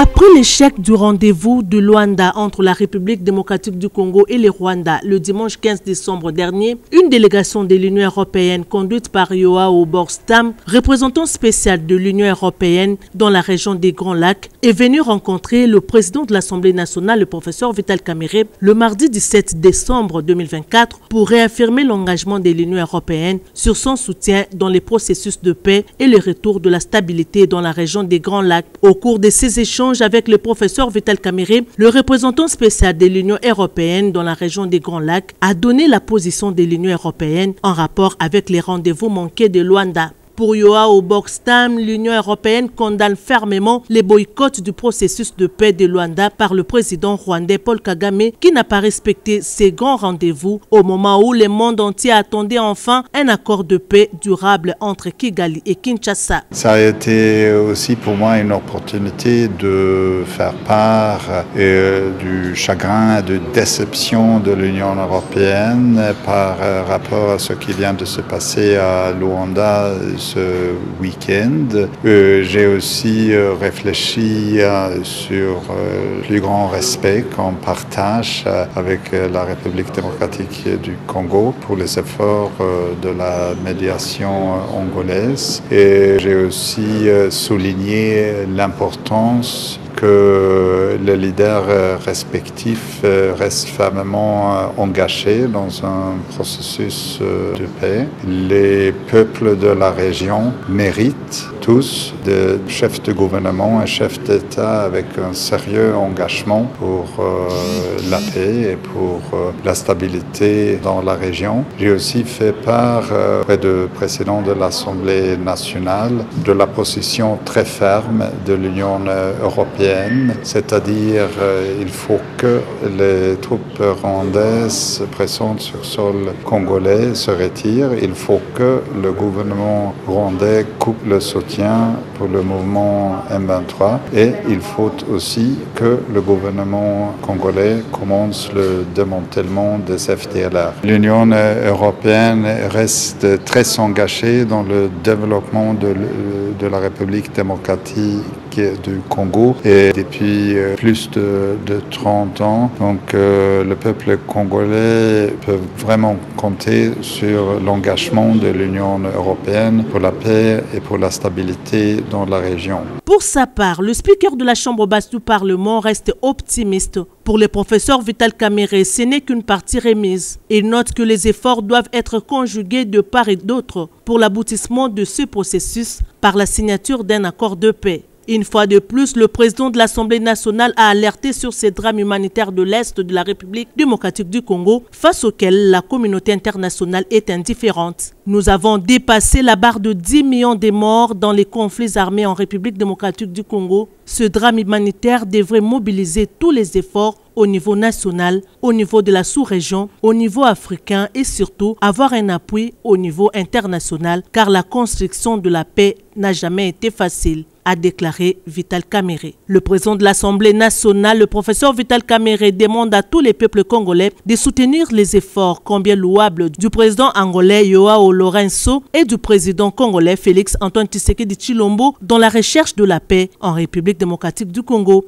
Après l'échec du rendez-vous de Luanda entre la République démocratique du Congo et le Rwanda le dimanche 15 décembre dernier, une délégation de l'Union européenne conduite par Joao Borstam, représentant spécial de l'Union européenne dans la région des Grands Lacs, est venue rencontrer le président de l'Assemblée nationale, le professeur Vital Kamerhe, le mardi 17 décembre 2024 pour réaffirmer l'engagement de l'Union européenne sur son soutien dans les processus de paix et le retour de la stabilité dans la région des Grands Lacs. Au cours de ces échanges avec le professeur Vital Kamerhe, le représentant spécial de l'Union européenne dans la région des Grands Lacs a donné la position de l'Union européenne en rapport avec les rendez-vous manqués de Luanda. Pour Joao Borstam, l'Union européenne condamne fermement les boycotts du processus de paix de Luanda par le président rwandais Paul Kagame qui n'a pas respecté ces grands rendez-vous au moment où le monde entier attendait enfin un accord de paix durable entre Kigali et Kinshasa. Ça a été aussi pour moi une opportunité de faire part du chagrin et de déception de l'Union européenne par rapport à ce qui vient de se passer à Luanda ce week-end. J'ai aussi réfléchi sur le plus grand respect qu'on partage avec la République démocratique du Congo pour les efforts de la médiation angolaise. Et j'ai aussi souligné l'importance que les leaders respectifs restent fermement engagés dans un processus de paix. Les peuples de la région méritent tous des chefs de gouvernement et chefs d'État avec un sérieux engagement pour la paix et pour la stabilité dans la région. J'ai aussi fait part auprès du président de l'Assemblée nationale de la position très ferme de l'Union européenne, c'est-à-dire il faut que les troupes rwandaises présentes sur sol congolais se retirent. Il faut que le gouvernement rwandais coupe le soutien pour le mouvement M23 et il faut aussi que le gouvernement congolais commence le démantèlement des FDLR. L'Union européenne reste très engagée dans le développement de la République démocratique du Congo et depuis plus de 30 ans. Donc le peuple congolais peut vraiment compter sur l'engagement de l'Union européenne pour la paix et pour la stabilité dans la région. Pour sa part, le speaker de la Chambre basse du Parlement reste optimiste. Pour le professeur Vital Kamerhe, ce n'est qu'une partie remise. Il note que les efforts doivent être conjugués de part et d'autre pour l'aboutissement de ce processus par la signature d'un accord de paix. Une fois de plus, le président de l'Assemblée nationale a alerté sur ces drames humanitaires de l'Est de la République démocratique du Congo, face auxquels la communauté internationale est indifférente. Nous avons dépassé la barre de 10 millions de morts dans les conflits armés en République démocratique du Congo. Ce drame humanitaire devrait mobiliser tous les efforts au niveau national, au niveau de la sous-région, au niveau africain et surtout avoir un appui au niveau international car la construction de la paix n'a jamais été facile, a déclaré Vital Kamerhe. Le président de l'Assemblée nationale, le professeur Vital Kamerhe, demande à tous les peuples congolais de soutenir les efforts combien louables du président angolais Joao Lourenço et du président congolais Félix Antoine Tshisekedi Tshilombo dans la recherche de la paix en République démocratique du Congo.